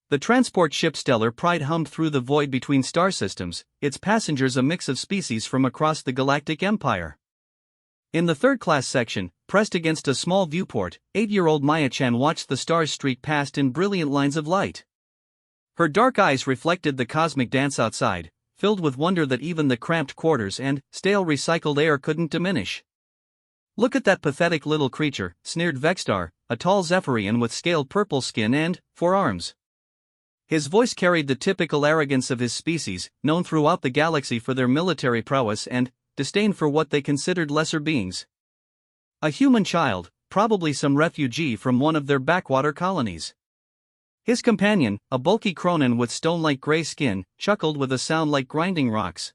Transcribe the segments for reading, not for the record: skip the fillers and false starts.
The transport ship Stellar Pride hummed through the void between star systems, its passengers a mix of species from across the galactic empire. In the third-class section, pressed against a small viewport, 8-year-old Maya-chan watched the stars streak past in brilliant lines of light. Her dark eyes reflected the cosmic dance outside, filled with wonder that even the cramped quarters and stale recycled air couldn't diminish. "Look at that pathetic little creature," sneered Vexstar, a tall Zephyrian with scaled purple skin and 4 arms. His voice carried the typical arrogance of his species, known throughout the galaxy for their military prowess and disdain for what they considered lesser beings. A human child, probably some refugee from one of their backwater colonies. His companion, a bulky Cronin with stone-like gray skin, chuckled with a sound like grinding rocks.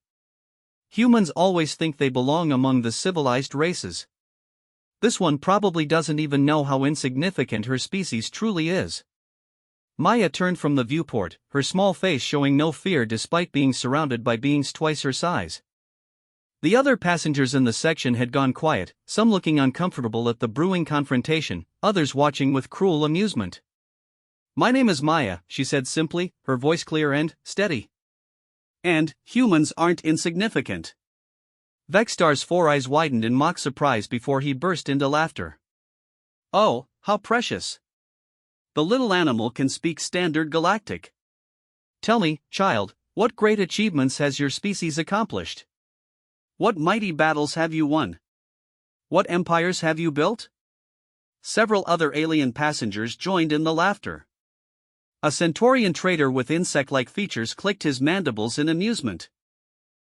Humans always think they belong among the civilized races. This one probably doesn't even know how insignificant her species truly is. Maya turned from the viewport, her small face showing no fear despite being surrounded by beings twice her size. The other passengers in the section had gone quiet, some looking uncomfortable at the brewing confrontation, others watching with cruel amusement. "My name is Maya," she said simply, her voice clear and steady. "And humans aren't insignificant." Vexstar's 4 eyes widened in mock surprise before he burst into laughter. "Oh, how precious! The little animal can speak standard galactic. Tell me, child, what great achievements has your species accomplished? What mighty battles have you won? What empires have you built?" Several other alien passengers joined in the laughter. A Centaurian trader with insect-like features clicked his mandibles in amusement.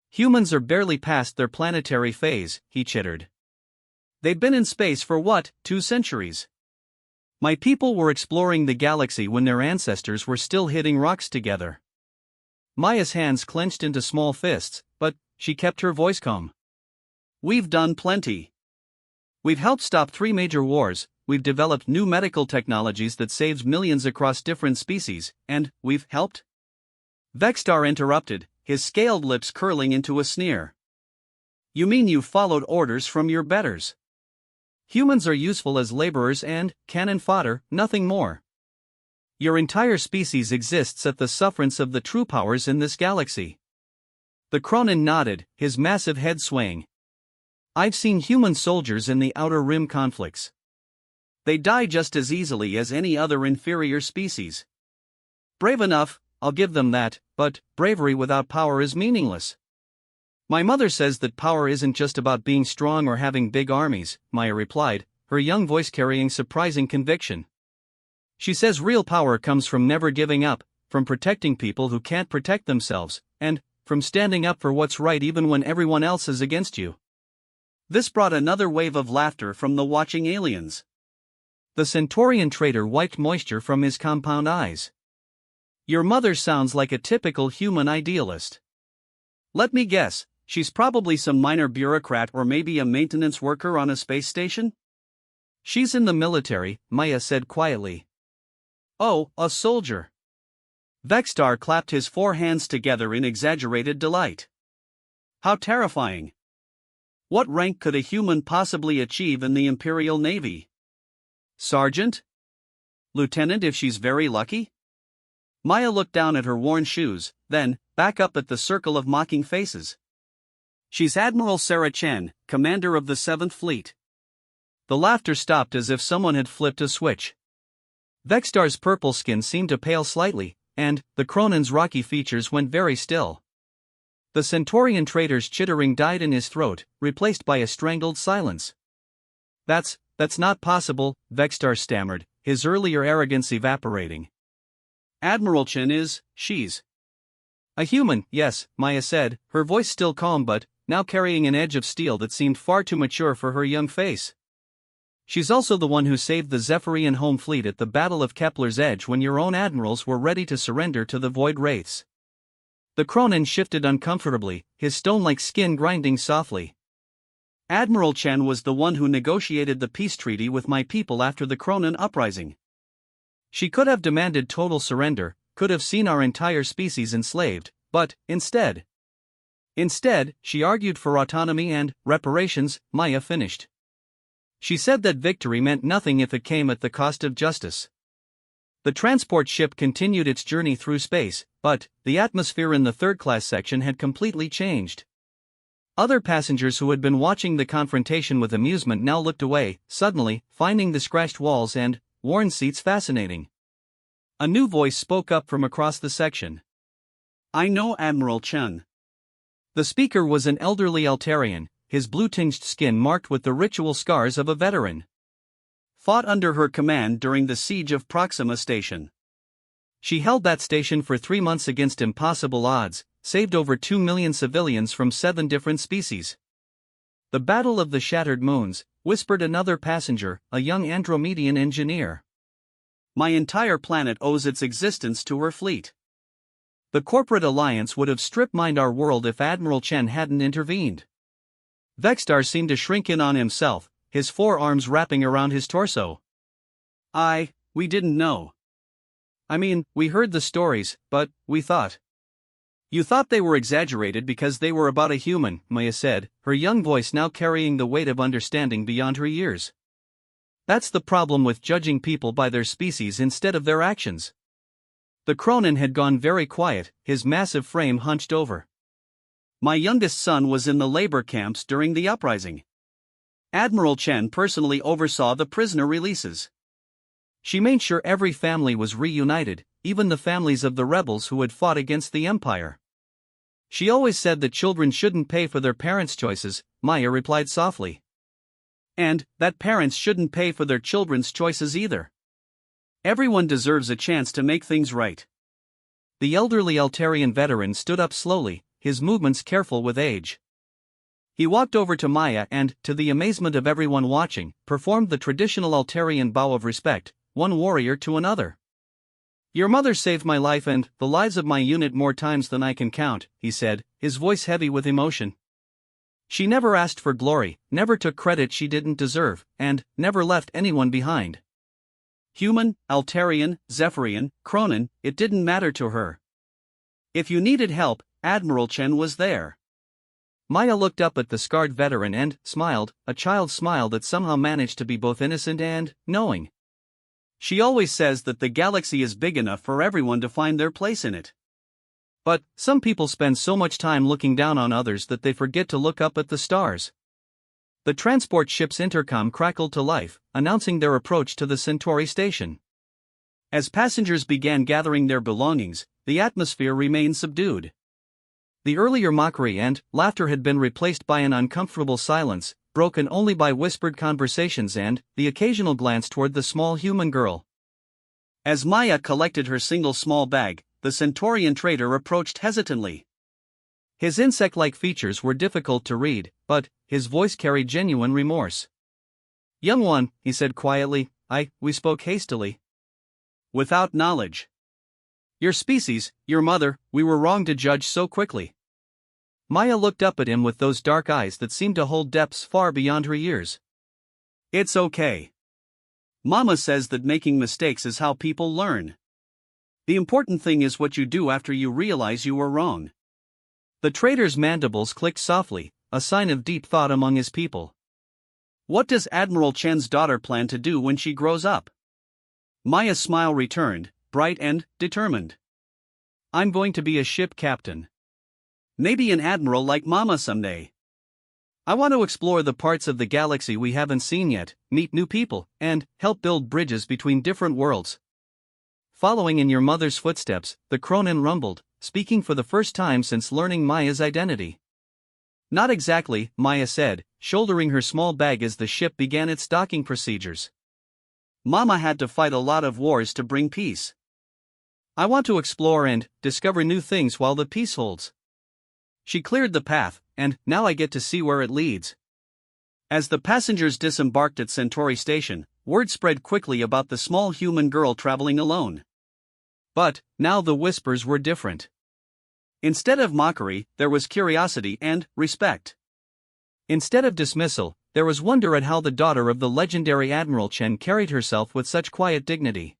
"Humans are barely past their planetary phase," he chittered. "They've been in space for what, 2 centuries? My people were exploring the galaxy when their ancestors were still hitting rocks together." Maya's hands clenched into small fists, but she kept her voice calm. "We've done plenty. We've helped stop 3 major wars, we've developed new medical technologies that saves millions across different species, and we've helped?" Vexstar interrupted, his scaled lips curling into a sneer. "You mean you followed orders from your betters? Humans are useful as laborers and cannon fodder, nothing more. Your entire species exists at the sufferance of the true powers in this galaxy." The Cronin nodded, his massive head swaying. "I've seen human soldiers in the Outer Rim conflicts. They die just as easily as any other inferior species. Brave enough, I'll give them that, but bravery without power is meaningless." "My mother says that power isn't just about being strong or having big armies," Maya replied, her young voice carrying surprising conviction. "She says real power comes from never giving up, from protecting people who can't protect themselves, and from standing up for what's right even when everyone else is against you." This brought another wave of laughter from the watching aliens. The Centaurian trader wiped moisture from his compound eyes. "Your mother sounds like a typical human idealist. Let me guess, she's probably some minor bureaucrat or maybe a maintenance worker on a space station?" "She's in the military," Maya said quietly. "Oh, a soldier." Vexstar clapped his 4 hands together in exaggerated delight. "How terrifying! What rank could a human possibly achieve in the Imperial Navy? Sergeant? Lieutenant if she's very lucky?" Maya looked down at her worn shoes, then back up at the circle of mocking faces. "She's Admiral Sarah Chen, commander of the 7th Fleet." The laughter stopped as if someone had flipped a switch. Vexstar's purple skin seemed to pale slightly, and the Cronin's rocky features went very still. The Centaurian trader's chittering died in his throat, replaced by a strangled silence. That's not possible," Vexstar stammered, his earlier arrogance evaporating. "Admiral Chen she's a human, yes," Maya said, her voice still calm but now carrying an edge of steel that seemed far too mature for her young face. "She's also the one who saved the Zephyrian home fleet at the Battle of Kepler's Edge when your own admirals were ready to surrender to the Void Wraiths." The Cronin shifted uncomfortably, his stone-like skin grinding softly. "Admiral Chen was the one who negotiated the peace treaty with my people after the Cronin uprising. She could have demanded total surrender, could have seen our entire species enslaved, but, instead, she argued for autonomy and reparations," Maya finished. "She said that victory meant nothing if it came at the cost of justice." The transport ship continued its journey through space, but the atmosphere in the third-class section had completely changed. Other passengers who had been watching the confrontation with amusement now looked away, suddenly, finding the scratched walls and worn seats fascinating. A new voice spoke up from across the section. "I know Admiral Chen." The speaker was an elderly Altarian, his blue-tinged skin marked with the ritual scars of a veteran. "Fought under her command during the siege of Proxima Station. She held that station for 3 months against impossible odds, saved over 2 million civilians from 7 different species." "The Battle of the Shattered Moons," whispered another passenger, a young Andromedian engineer. "My entire planet owes its existence to her fleet. The corporate alliance would have strip-mined our world if Admiral Chen hadn't intervened." Vexstar seemed to shrink in on himself, his forearms wrapping around his torso. We didn't know. "I mean, we heard the stories, but we thought." "You thought they were exaggerated because they were about a human," Maya said, her young voice now carrying the weight of understanding beyond her years. "That's the problem with judging people by their species instead of their actions." The Cronin had gone very quiet, his massive frame hunched over. "My youngest son was in the labor camps during the uprising. Admiral Chen personally oversaw the prisoner releases. She made sure every family was reunited, even the families of the rebels who had fought against the Empire." "She always said that children shouldn't pay for their parents' choices," Maya replied softly. "And that parents shouldn't pay for their children's choices either. Everyone deserves a chance to make things right." The elderly Altarian veteran stood up slowly, his movements careful with age. He walked over to Maya and, to the amazement of everyone watching, performed the traditional Altarian bow of respect, one warrior to another. "Your mother saved my life and the lives of my unit more times than I can count," he said, his voice heavy with emotion. "She never asked for glory, never took credit she didn't deserve, and never left anyone behind. Human, Altarian, Zephyrian, Cronin, it didn't matter to her. If you needed help, Admiral Chen was there." Maya looked up at the scarred veteran and smiled, a child's smile that somehow managed to be both innocent and knowing. "She always says that the galaxy is big enough for everyone to find their place in it. But some people spend so much time looking down on others that they forget to look up at the stars." The transport ship's intercom crackled to life, announcing their approach to the Centauri station. As passengers began gathering their belongings, the atmosphere remained subdued. The earlier mockery and laughter had been replaced by an uncomfortable silence, broken only by whispered conversations and the occasional glance toward the small human girl. As Maya collected her single small bag, the Centaurian trader approached hesitantly. His insect-like features were difficult to read, but his voice carried genuine remorse. "Young one," he said quietly, we spoke hastily. Without knowledge. Your species, your mother, we were wrong to judge so quickly." Maya looked up at him with those dark eyes that seemed to hold depths far beyond her years. "It's okay. Mama says that making mistakes is how people learn. The important thing is what you do after you realize you were wrong." The trader's mandibles clicked softly, a sign of deep thought among his people. "What does Admiral Chen's daughter plan to do when she grows up?" Maya's smile returned, bright and determined. "I'm going to be a ship captain. Maybe an admiral like Mama someday. I want to explore the parts of the galaxy we haven't seen yet, meet new people, and help build bridges between different worlds." "Following in your mother's footsteps," the Cronin rumbled, speaking for the first time since learning Maya's identity. "Not exactly," Maya said, shouldering her small bag as the ship began its docking procedures. "Mama had to fight a lot of wars to bring peace. I want to explore and discover new things while the peace holds. She cleared the path, and now I get to see where it leads." As the passengers disembarked at Centauri Station, word spread quickly about the small human girl traveling alone. But now the whispers were different. Instead of mockery, there was curiosity and respect. Instead of dismissal, there was wonder at how the daughter of the legendary Admiral Chen carried herself with such quiet dignity.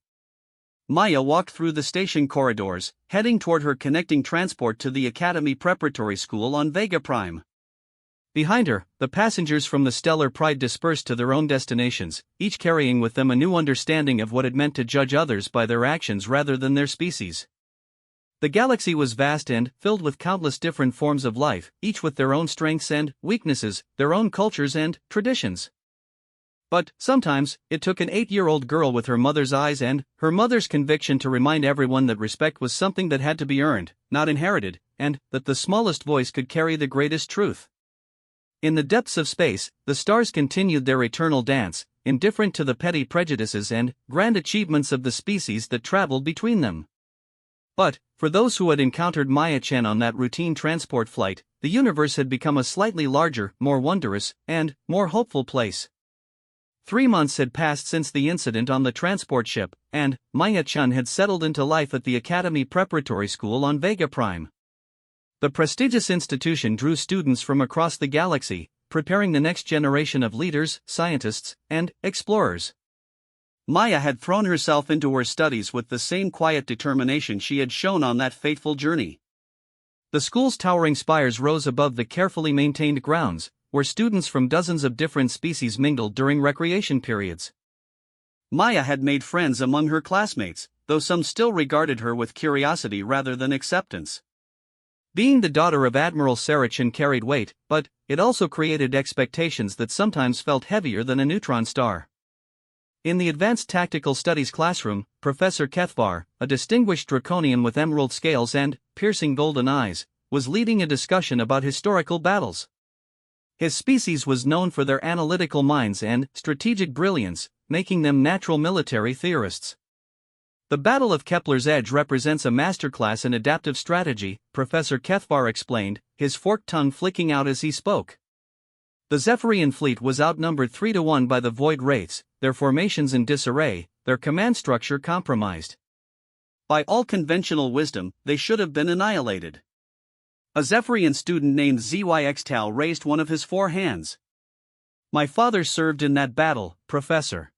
Maya walked through the station corridors, heading toward her connecting transport to the Academy Preparatory School on Vega Prime. Behind her, the passengers from the Stellar Pride dispersed to their own destinations, each carrying with them a new understanding of what it meant to judge others by their actions rather than their species. The galaxy was vast and filled with countless different forms of life, each with their own strengths and weaknesses, their own cultures and traditions. But, sometimes, it took an 8-year-old girl with her mother's eyes and her mother's conviction to remind everyone that respect was something that had to be earned, not inherited, and that the smallest voice could carry the greatest truth. In the depths of space, the stars continued their eternal dance, indifferent to the petty prejudices and grand achievements of the species that traveled between them. But, for those who had encountered Maya-chan on that routine transport flight, the universe had become a slightly larger, more wondrous, and more hopeful place. 3 months had passed since the incident on the transport ship, and Maya-chan had settled into life at the Academy Preparatory School on Vega Prime. The prestigious institution drew students from across the galaxy, preparing the next generation of leaders, scientists, and explorers. Maya had thrown herself into her studies with the same quiet determination she had shown on that fateful journey. The school's towering spires rose above the carefully maintained grounds, where students from dozens of different species mingled during recreation periods. Maya had made friends among her classmates, though some still regarded her with curiosity rather than acceptance. Being the daughter of Admiral Sarachan carried weight, but it also created expectations that sometimes felt heavier than a neutron star. In the Advanced Tactical Studies classroom, Professor Kethvar, a distinguished draconian with emerald scales and piercing golden eyes, was leading a discussion about historical battles. His species was known for their analytical minds and strategic brilliance, making them natural military theorists. The Battle of Kepler's Edge represents a masterclass in adaptive strategy, Professor Kethvar explained, his forked tongue flicking out as he spoke. The Zephyrian fleet was outnumbered 3-1 by the Void Wraiths, their formations in disarray, their command structure compromised. By all conventional wisdom, they should have been annihilated. A Zephyrian student named ZYXTAL raised one of his 4 hands. My father served in that battle, Professor.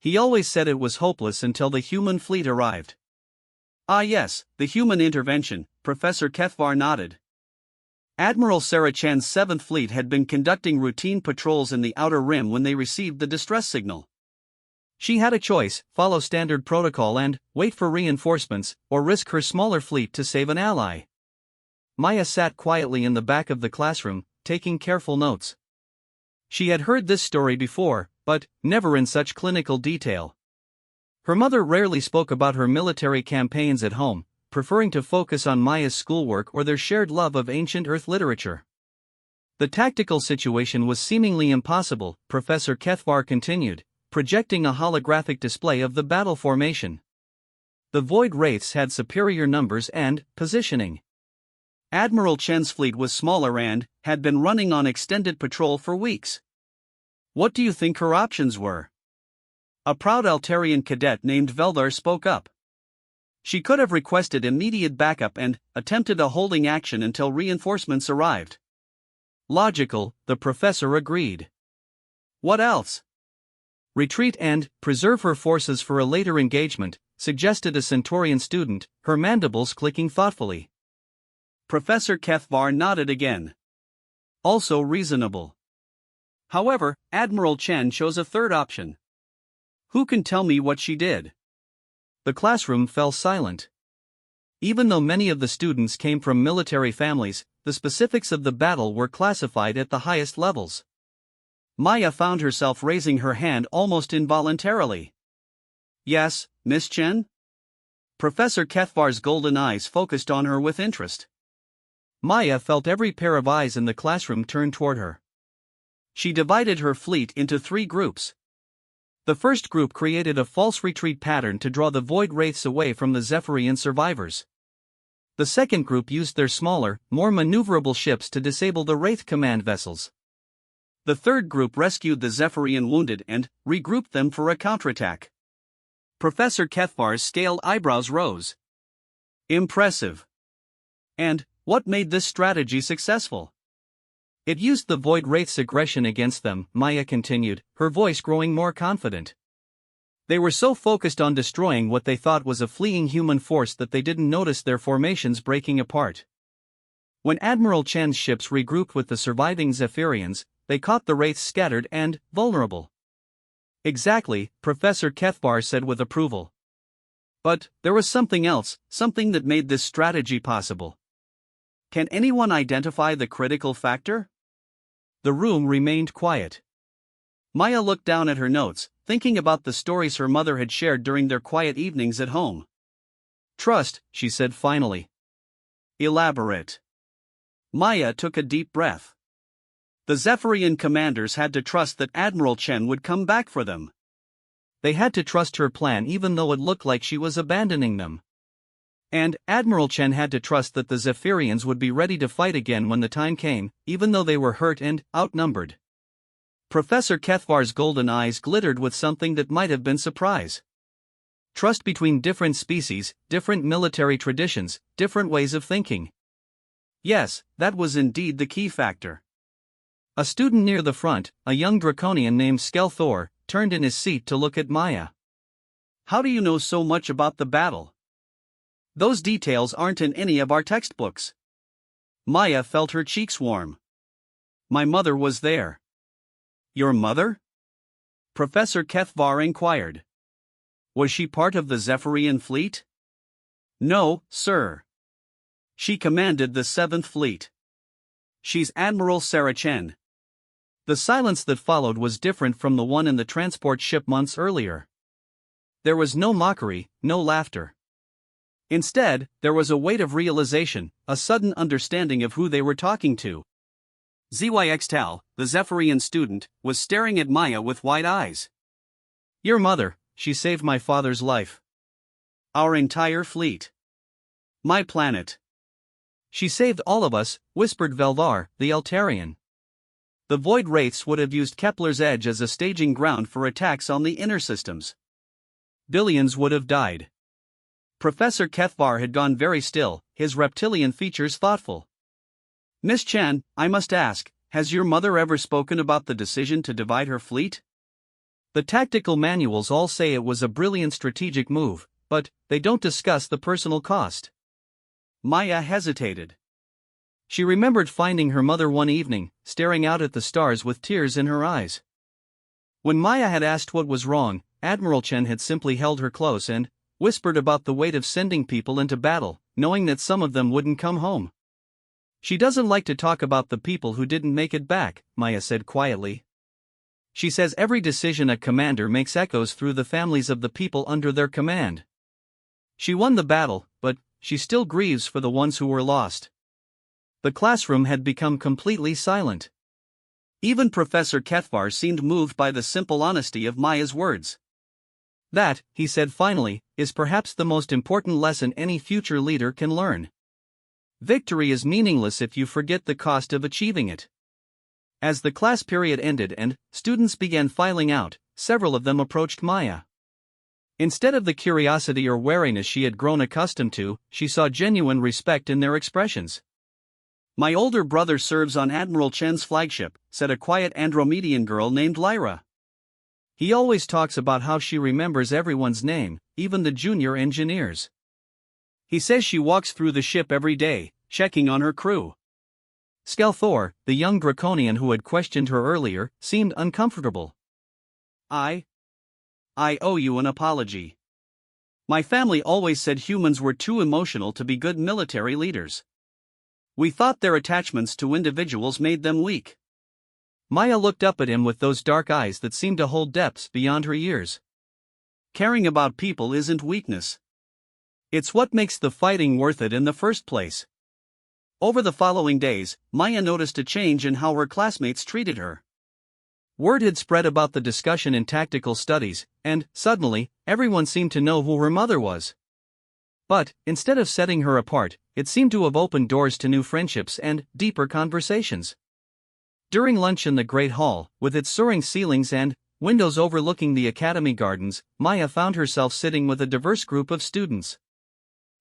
He always said it was hopeless until the human fleet arrived. Ah yes, the human intervention, Professor Kethvar nodded. Admiral Sarachan's 7th Fleet had been conducting routine patrols in the Outer Rim when they received the distress signal. She had a choice: follow standard protocol and wait for reinforcements, or risk her smaller fleet to save an ally. Maya sat quietly in the back of the classroom, taking careful notes. She had heard this story before, but never in such clinical detail. Her mother rarely spoke about her military campaigns at home, preferring to focus on Maya's schoolwork or their shared love of ancient Earth literature. The tactical situation was seemingly impossible, Professor Kethvar continued, projecting a holographic display of the battle formation. The Void Wraiths had superior numbers and positioning. Admiral Chen's fleet was smaller and had been running on extended patrol for weeks. What do you think her options were? A proud Altarian cadet named Veldar spoke up. She could have requested immediate backup and attempted a holding action until reinforcements arrived. Logical, the professor agreed. What else? Retreat and preserve her forces for a later engagement, suggested a Centaurian student, her mandibles clicking thoughtfully. Professor Kethvar nodded again. Also reasonable. However, Admiral Chen chose a third option. Who can tell me what she did? The classroom fell silent. Even though many of the students came from military families, the specifics of the battle were classified at the highest levels. Maya found herself raising her hand almost involuntarily. Yes, Miss Chen? Professor Kethvar's golden eyes focused on her with interest. Maya felt every pair of eyes in the classroom turn toward her. She divided her fleet into 3 groups. The first group created a false retreat pattern to draw the Void Wraiths away from the Zephyrian survivors. The second group used their smaller, more maneuverable ships to disable the Wraith command vessels. The third group rescued the Zephyrian wounded and regrouped them for a counterattack. Professor Kethvar's scaled eyebrows rose. Impressive. And what made this strategy successful? It used the Void Wraith's aggression against them, Maya continued, her voice growing more confident. They were so focused on destroying what they thought was a fleeing human force that they didn't notice their formations breaking apart. When Admiral Chen's ships regrouped with the surviving Zephyrians, they caught the wraiths scattered and vulnerable. Exactly, Professor Kethvar said with approval. But there was something else, something that made this strategy possible. Can anyone identify the critical factor? The room remained quiet. Maya looked down at her notes, thinking about the stories her mother had shared during their quiet evenings at home. Trust, she said finally. Elaborate. Maya took a deep breath. The Zephyrian commanders had to trust that Admiral Chen would come back for them. They had to trust her plan even though it looked like she was abandoning them. And Admiral Chen had to trust that the Zephyrians would be ready to fight again when the time came, even though they were hurt and outnumbered. Professor Kethvar's golden eyes glittered with something that might have been surprise. Trust between different species, different military traditions, different ways of thinking. Yes, that was indeed the key factor. A student near the front, a young draconian named Skelthor, turned in his seat to look at Maya. How do you know so much about the battle? Those details aren't in any of our textbooks. Maya felt her cheeks warm. My mother was there. Your mother? Professor Kethvar inquired. Was she part of the Zephyrian fleet? No, sir. She commanded the 7th Fleet. She's Admiral Sarah Chen. The silence that followed was different from the one in the transport ship months earlier. There was no mockery, no laughter. Instead, there was a weight of realization, a sudden understanding of who they were talking to. ZYX Tal, the Zephyrian student, was staring at Maya with wide eyes. Your mother, she saved my father's life. Our entire fleet. My planet. She saved all of us, whispered Velvar, the Eltarian. The Void Wraiths would have used Kepler's Edge as a staging ground for attacks on the inner systems. Billions would have died. Professor Kethvar had gone very still, his reptilian features thoughtful. Miss Chen, I must ask, has your mother ever spoken about the decision to divide her fleet? The tactical manuals all say it was a brilliant strategic move, but they don't discuss the personal cost. Maya hesitated. She remembered finding her mother one evening, staring out at the stars with tears in her eyes. When Maya had asked what was wrong, Admiral Chen had simply held her close and whispered about the weight of sending people into battle, knowing that some of them wouldn't come home. She doesn't like to talk about the people who didn't make it back, Maya said quietly. She says every decision a commander makes echoes through the families of the people under their command. She won the battle, but she still grieves for the ones who were lost. The classroom had become completely silent. Even Professor Kethvar seemed moved by the simple honesty of Maya's words. That, he said finally, is perhaps the most important lesson any future leader can learn. Victory is meaningless if you forget the cost of achieving it. As the class period ended and students began filing out, several of them approached Maya. Instead of the curiosity or wariness she had grown accustomed to, she saw genuine respect in their expressions. My older brother serves on Admiral Chen's flagship, said a quiet Andromedian girl named Lyra. He always talks about how she remembers everyone's name, even the junior engineers. He says she walks through the ship every day, checking on her crew. Skelthor, the young draconian who had questioned her earlier, seemed uncomfortable. I owe you an apology. My family always said humans were too emotional to be good military leaders. We thought their attachments to individuals made them weak. Maya looked up at him with those dark eyes that seemed to hold depths beyond her years. Caring about people isn't weakness. It's what makes the fighting worth it in the first place. Over the following days, Maya noticed a change in how her classmates treated her. Word had spread about the discussion in tactical studies, and, suddenly, everyone seemed to know who her mother was. But, instead of setting her apart, it seemed to have opened doors to new friendships and deeper conversations. During lunch in the Great Hall, with its soaring ceilings and windows overlooking the academy gardens, Maya found herself sitting with a diverse group of students.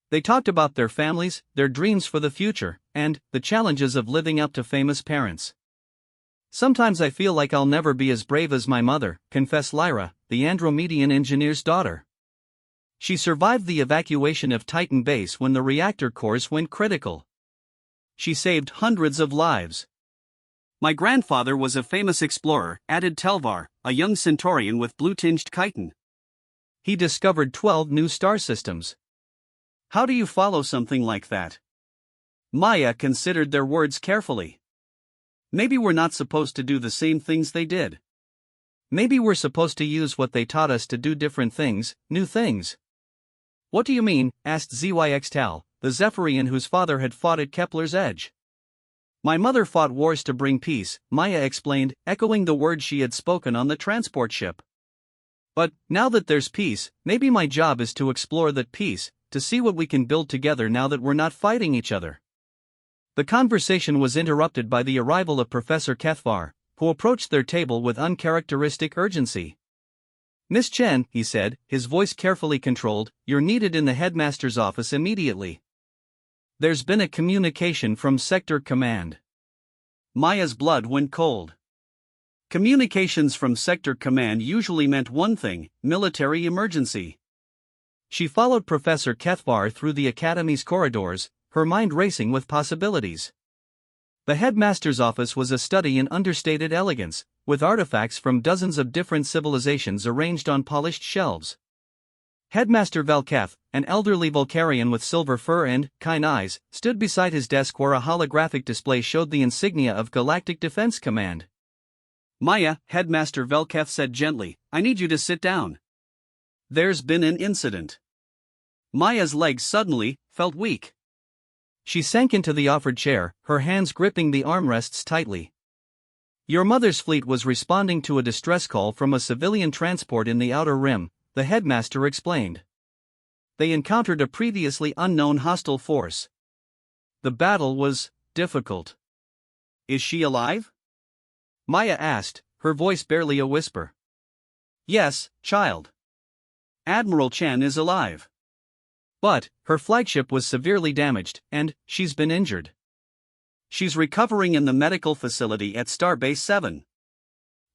They talked about their families, their dreams for the future, and the challenges of living up to famous parents. Sometimes I feel like I'll never be as brave as my mother, confessed Lyra, the Andromedian engineer's daughter. She survived the evacuation of Titan Base when the reactor cores went critical. she saved hundreds of lives. My grandfather was a famous explorer, added Telvar, a young Centaurian with blue-tinged chitin. He discovered 12 new star systems. How do you follow something like that? Maya considered their words carefully. Maybe we're not supposed to do the same things they did. Maybe we're supposed to use what they taught us to do different things, new things. What do you mean? Asked ZYX Tal, the Zephyrian whose father had fought at Kepler's edge. My mother fought wars to bring peace, Maya explained, echoing the words she had spoken on the transport ship. But, now that there's peace, maybe my job is to explore that peace, to see what we can build together now that we're not fighting each other. The conversation was interrupted by the arrival of Professor Kethvar, who approached their table with uncharacteristic urgency. Miss Chen, he said, his voice carefully controlled, you're needed in the headmaster's office immediately. There's been a communication from Sector Command. Maya's blood went cold. Communications from Sector Command usually meant one thing, military emergency. She followed Professor Kethvar through the Academy's corridors, her mind racing with possibilities. The headmaster's office was a study in understated elegance, with artifacts from dozens of different civilizations arranged on polished shelves. Headmaster Velketh, an elderly Vulcarian with silver fur and kine eyes, stood beside his desk where a holographic display showed the insignia of Galactic Defense Command. Maya, Headmaster Velketh said gently, I need you to sit down. There's been an incident. Maya's legs suddenly felt weak. She sank into the offered chair, her hands gripping the armrests tightly. Your mother's fleet was responding to a distress call from a civilian transport in the Outer Rim, the headmaster explained. They encountered a previously unknown hostile force. The battle was difficult. Is she alive? Maya asked, her voice barely a whisper. Yes, child. Admiral Chen is alive. But, her flagship was severely damaged, and she's been injured. She's recovering in the medical facility at Starbase 7.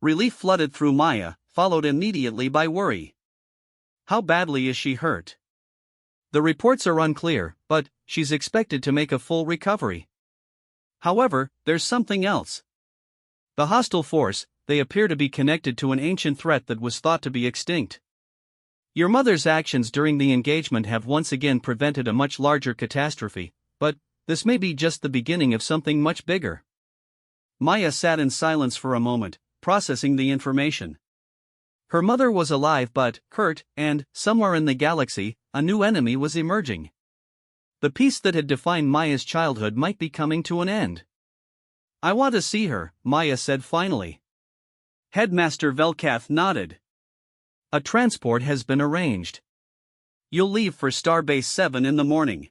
Relief flooded through Maya, followed immediately by worry. How badly is she hurt? The reports are unclear, but she's expected to make a full recovery. However, there's something else. The hostile force, they appear to be connected to an ancient threat that was thought to be extinct. Your mother's actions during the engagement have once again prevented a much larger catastrophe, but this may be just the beginning of something much bigger. Maya sat in silence for a moment, processing the information. Her mother was alive but hurt, and, somewhere in the galaxy, a new enemy was emerging. The peace that had defined Maya's childhood might be coming to an end. I want to see her, Maya said finally. Headmaster Velkath nodded. A transport has been arranged. You'll leave for Starbase 7 in the morning.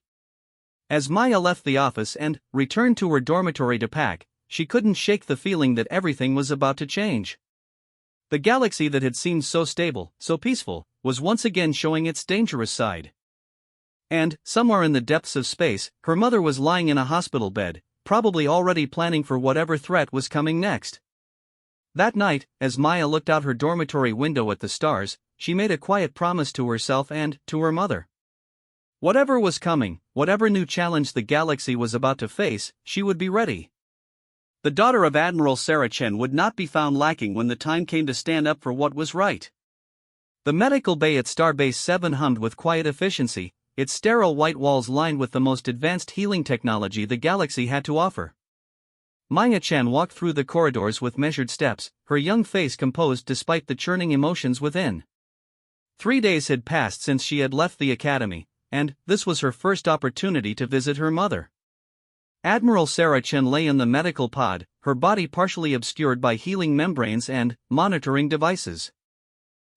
As Maya left the office and returned to her dormitory to pack, she couldn't shake the feeling that everything was about to change. The galaxy that had seemed so stable, so peaceful, was once again showing its dangerous side. And, somewhere in the depths of space, her mother was lying in a hospital bed, probably already planning for whatever threat was coming next. That night, as Maya looked out her dormitory window at the stars, she made a quiet promise to herself and to her mother. Whatever was coming, whatever new challenge the galaxy was about to face, she would be ready. The daughter of Admiral Sarah Chen would not be found lacking when the time came to stand up for what was right. The medical bay at Starbase 7 hummed with quiet efficiency, its sterile white walls lined with the most advanced healing technology the galaxy had to offer. Maya Chen walked through the corridors with measured steps, her young face composed despite the churning emotions within. 3 days had passed since she had left the academy, and this was her first opportunity to visit her mother. Admiral Sarah Chen lay in the medical pod, her body partially obscured by healing membranes and monitoring devices.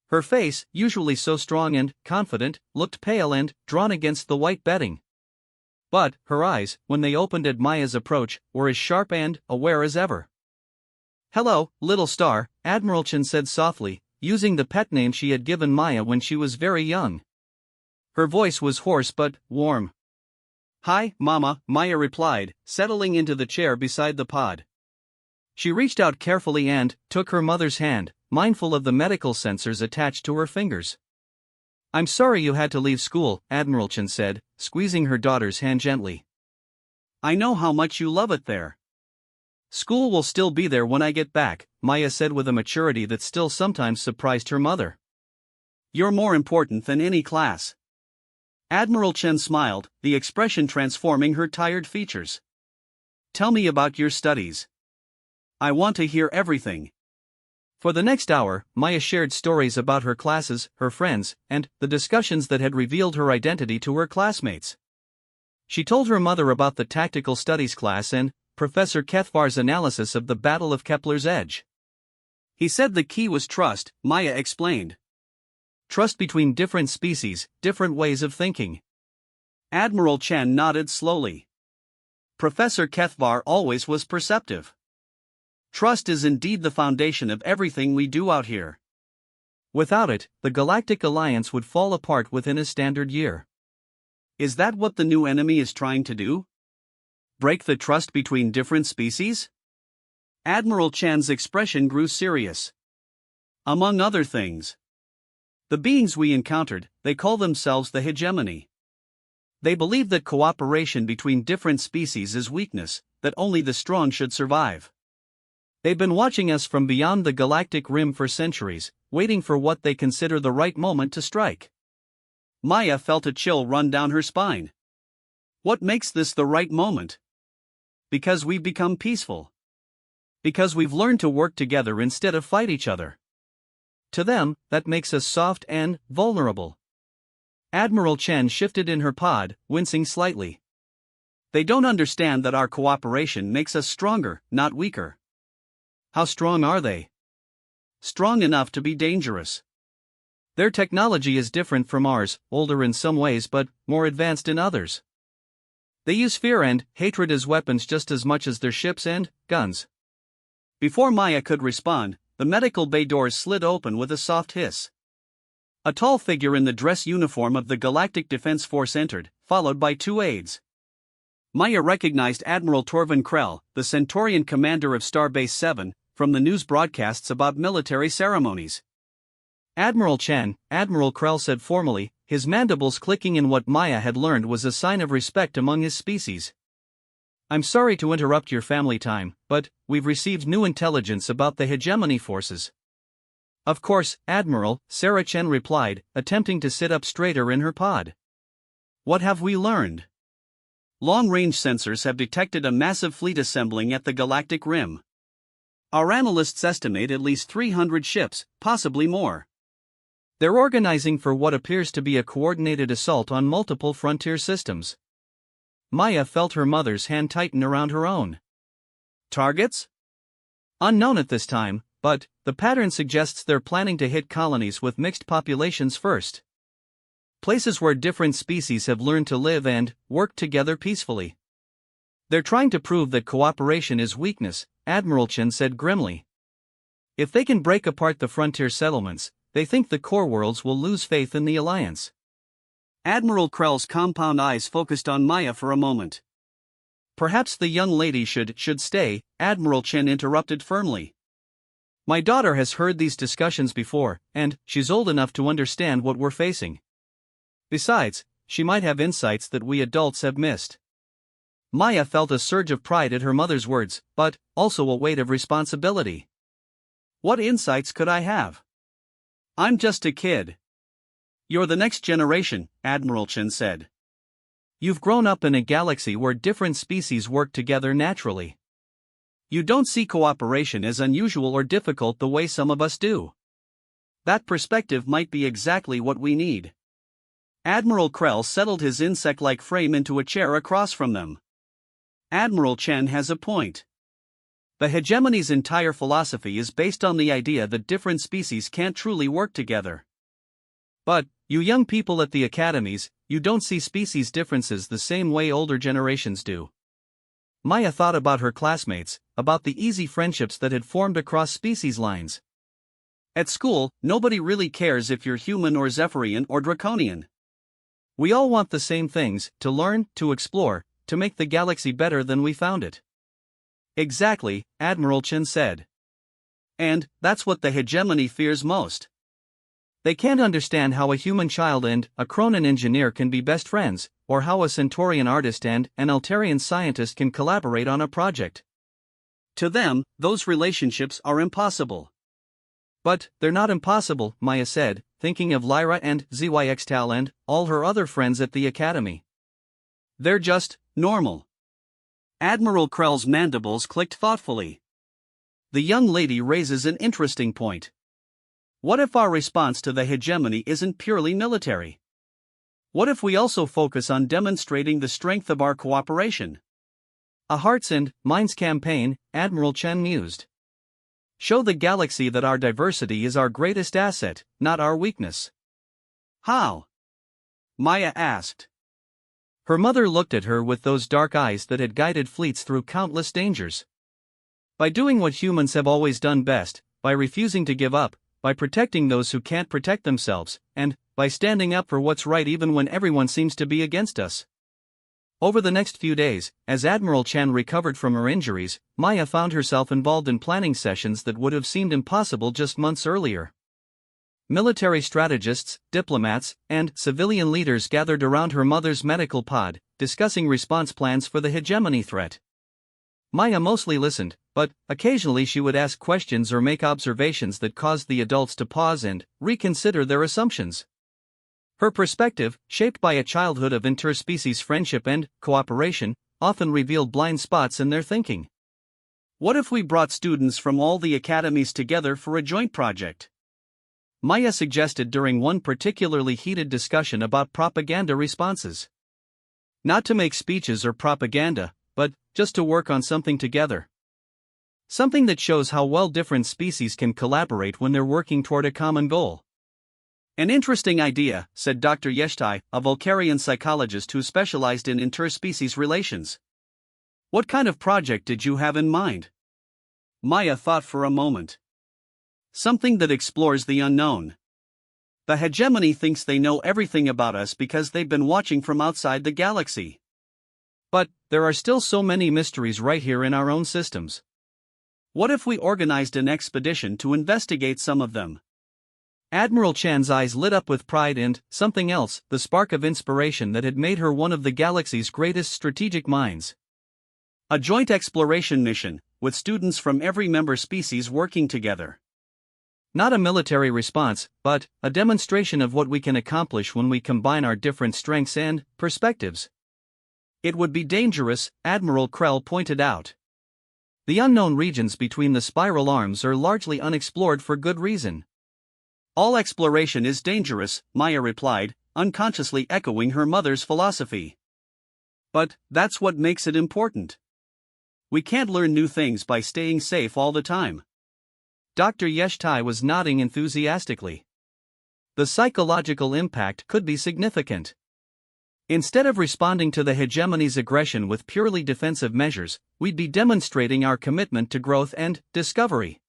Her face, usually so strong and confident, looked pale and drawn against the white bedding. But her eyes, when they opened at Maya's approach, were as sharp and aware as ever. Hello, little star, Admiral Chen said softly, using the pet name she had given Maya when she was very young. Her voice was hoarse but warm. Hi, Mama, Maya replied, settling into the chair beside the pod. She reached out carefully and took her mother's hand, mindful of the medical sensors attached to her fingers. I'm sorry you had to leave school, Admiral Chen said, squeezing her daughter's hand gently. I know how much you love it there. School will still be there when I get back, Maya said with a maturity that still sometimes surprised her mother. You're more important than any class. Admiral Chen smiled, the expression transforming her tired features. Tell me about your studies. I want to hear everything. For the next hour, Maya shared stories about her classes, her friends, and the discussions that had revealed her identity to her classmates. She told her mother about the tactical studies class and Professor Kethvar's analysis of the Battle of Kepler's Edge. He said the key was trust, Maya explained. Trust between different species, different ways of thinking. Admiral Chen nodded slowly. Professor Kethvar always was perceptive. Trust is indeed the foundation of everything we do out here. Without it, the Galactic Alliance would fall apart within a standard year. Is that what the new enemy is trying to do? Break the trust between different species? Admiral Chan's expression grew serious. Among other things. The beings we encountered, they call themselves the hegemony. They believe that cooperation between different species is weakness, that only the strong should survive. They've been watching us from beyond the galactic rim for centuries, waiting for what they consider the right moment to strike. Maya felt a chill run down her spine. What makes this the right moment? Because we've become peaceful. Because we've learned to work together instead of fight each other. To them, that makes us soft and vulnerable. Admiral Chen shifted in her pod, wincing slightly. They don't understand that our cooperation makes us stronger, not weaker. How strong are they? Strong enough to be dangerous. Their technology is different from ours, older in some ways but more advanced in others. They use fear and hatred as weapons just as much as their ships and guns. Before Maya could respond, the medical bay doors slid open with a soft hiss. A tall figure in the dress uniform of the Galactic Defense Force entered, followed by two aides. Maya recognized Admiral Torvin Krell, the Centaurian commander of Starbase 7, from the news broadcasts about military ceremonies. Admiral Chen, Admiral Krell said formally, his mandibles clicking in what Maya had learned was a sign of respect among his species. I'm sorry to interrupt your family time, but we've received new intelligence about the hegemony forces. Of course, Admiral, Sarah Chen replied, attempting to sit up straighter in her pod. What have we learned? Long-range sensors have detected a massive fleet assembling at the galactic rim. Our analysts estimate at least 300 ships, possibly more. They're organizing for what appears to be a coordinated assault on multiple frontier systems. Maya felt her mother's hand tighten around her own. Targets? Unknown at this time, but the pattern suggests they're planning to hit colonies with mixed populations first. Places where different species have learned to live and work together peacefully. They're trying to prove that cooperation is weakness, Admiral Chen said grimly. If they can break apart the frontier settlements, they think the core worlds will lose faith in the alliance. Admiral Krell's compound eyes focused on Maya for a moment. Perhaps the young lady should stay, Admiral Chen interrupted firmly. My daughter has heard these discussions before, and she's old enough to understand what we're facing. Besides, she might have insights that we adults have missed. Maya felt a surge of pride at her mother's words, but also a weight of responsibility. What insights could I have? I'm just a kid. You're the next generation, Admiral Chen said. You've grown up in a galaxy where different species work together naturally. You don't see cooperation as unusual or difficult the way some of us do. That perspective might be exactly what we need. Admiral Krell settled his insect-like frame into a chair across from them. Admiral Chen has a point. The hegemony's entire philosophy is based on the idea that different species can't truly work together. But, you young people at the academies, you don't see species differences the same way older generations do. Maya thought about her classmates, about the easy friendships that had formed across species lines. At school, nobody really cares if you're human or Zephyrian or Draconian. We all want the same things, to learn, to explore, to make the galaxy better than we found it. Exactly, Admiral Chen said. And that's what the hegemony fears most. They can't understand how a human child and a Cronan engineer can be best friends, or how a Centaurian artist and an Altarian scientist can collaborate on a project. To them, those relationships are impossible. But they're not impossible, Maya said, thinking of Lyra and ZYXTAL and all her other friends at the academy. They're just normal. Admiral Krell's mandibles clicked thoughtfully. The young lady raises an interesting point. What if our response to the hegemony isn't purely military? What if we also focus on demonstrating the strength of our cooperation? A hearts and minds campaign, Admiral Chen mused. Show the galaxy that our diversity is our greatest asset, not our weakness. How? Maya asked. Her mother looked at her with those dark eyes that had guided fleets through countless dangers. By doing what humans have always done best, by refusing to give up, by protecting those who can't protect themselves, and by standing up for what's right even when everyone seems to be against us. Over the next few days, as Admiral Chen recovered from her injuries, Maya found herself involved in planning sessions that would have seemed impossible just months earlier. Military strategists, diplomats, and civilian leaders gathered around her mother's medical pod, discussing response plans for the hegemony threat. Maya mostly listened, but occasionally she would ask questions or make observations that caused the adults to pause and reconsider their assumptions. Her perspective, shaped by a childhood of interspecies friendship and cooperation, often revealed blind spots in their thinking. What if we brought students from all the academies together for a joint project? Maya suggested during one particularly heated discussion about propaganda responses. Not to make speeches or propaganda, but just to work on something together. Something that shows how well different species can collaborate when they're working toward a common goal. An interesting idea, said Dr. Yeshtai, a Vulcarian psychologist who specialized in interspecies relations. What kind of project did you have in mind? Maya thought for a moment. Something that explores the unknown. The hegemony thinks they know everything about us because they've been watching from outside the galaxy. But there are still so many mysteries right here in our own systems. What if we organized an expedition to investigate some of them? Admiral Chan's eyes lit up with pride and something else, the spark of inspiration that had made her one of the galaxy's greatest strategic minds. A joint exploration mission, with students from every member species working together. Not a military response, but a demonstration of what we can accomplish when we combine our different strengths and perspectives. It would be dangerous, Admiral Krell pointed out. The unknown regions between the spiral arms are largely unexplored for good reason. All exploration is dangerous, Maya replied, unconsciously echoing her mother's philosophy. But that's what makes it important. We can't learn new things by staying safe all the time. Dr. Yeshtai was nodding enthusiastically. The psychological impact could be significant. Instead of responding to the hegemony's aggression with purely defensive measures, we'd be demonstrating our commitment to growth and discovery.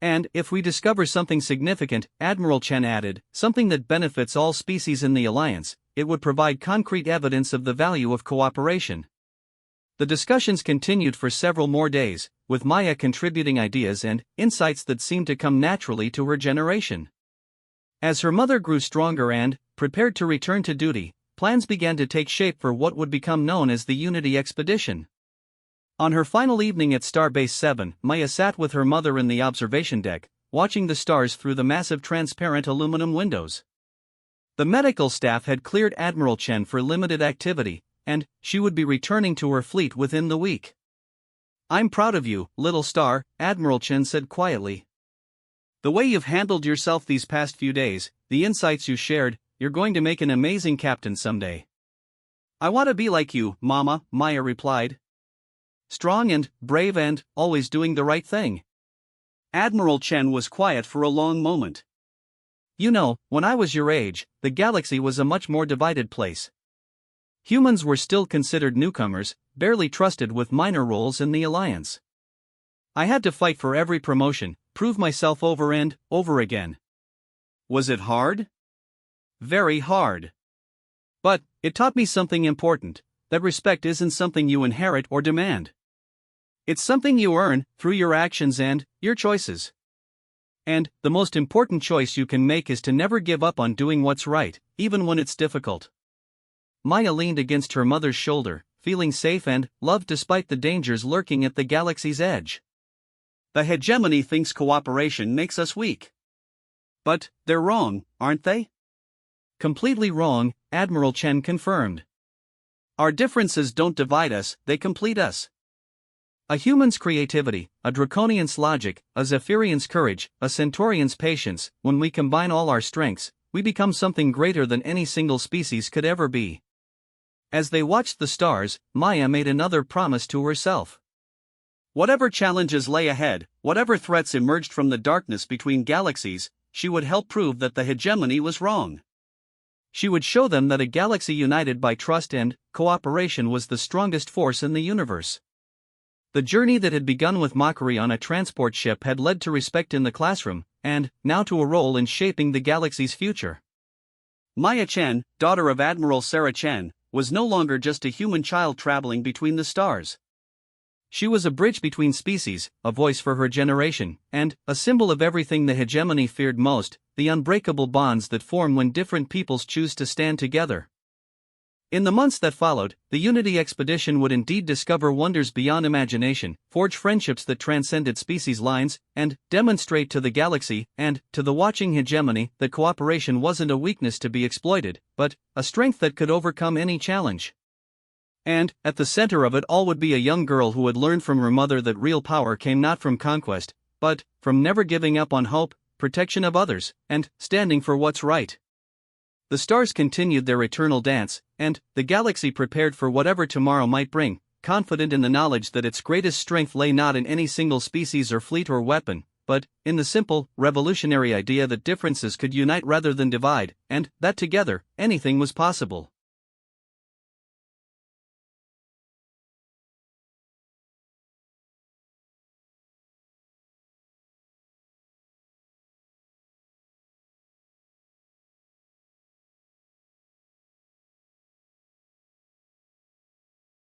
And if we discover something significant, Admiral Chen added, something that benefits all species in the Alliance, it would provide concrete evidence of the value of cooperation. The discussions continued for several more days, with Maya contributing ideas and insights that seemed to come naturally to her generation. As her mother grew stronger and prepared to return to duty, plans began to take shape for what would become known as the Unity Expedition. On her final evening at Starbase 7, Maya sat with her mother in the observation deck, watching the stars through the massive transparent aluminum windows. The medical staff had cleared Admiral Chen for limited activity, and she would be returning to her fleet within the week. "I'm proud of you, little star," Admiral Chen said quietly. "The way you've handled yourself these past few days, the insights you shared, you're going to make an amazing captain someday." "I want to be like you, Mama," Maya replied. "Strong and brave and always doing the right thing." Admiral Chen was quiet for a long moment. "You know, when I was your age, the galaxy was a much more divided place. Humans were still considered newcomers, barely trusted with minor roles in the Alliance. I had to fight for every promotion, prove myself over and over again." "Was it hard?" "Very hard. But it taught me something important, that respect isn't something you inherit or demand. It's something you earn through your actions and your choices." And the most important choice you can make is to never give up on doing what's right, even when it's difficult. Maya leaned against her mother's shoulder, feeling safe and loved despite the dangers lurking at the galaxy's edge. The hegemony thinks cooperation makes us weak. But they're wrong, aren't they? Completely wrong, Admiral Chen confirmed. Our differences don't divide us, they complete us. A human's creativity, a draconian's logic, a Zephyrian's courage, a Centaurian's patience, when we combine all our strengths, we become something greater than any single species could ever be. As they watched the stars, Maya made another promise to herself. Whatever challenges lay ahead, whatever threats emerged from the darkness between galaxies, she would help prove that the hegemony was wrong. She would show them that a galaxy united by trust and cooperation was the strongest force in the universe. The journey that had begun with mockery on a transport ship had led to respect in the classroom, and now to a role in shaping the galaxy's future. Maya Chen, daughter of Admiral Sarah Chen, was no longer just a human child traveling between the stars. She was a bridge between species, a voice for her generation, and a symbol of everything the hegemony feared most, the unbreakable bonds that form when different peoples choose to stand together. In the months that followed, the Unity expedition would indeed discover wonders beyond imagination, forge friendships that transcended species lines, and demonstrate to the galaxy and to the watching hegemony that cooperation wasn't a weakness to be exploited, but a strength that could overcome any challenge. And, at the center of it all would be a young girl who had learned from her mother that real power came not from conquest, but from never giving up on hope, protection of others, and standing for what's right. The stars continued their eternal dance, and the galaxy prepared for whatever tomorrow might bring, confident in the knowledge that its greatest strength lay not in any single species or fleet or weapon, but in the simple, revolutionary idea that differences could unite rather than divide, and that together, anything was possible.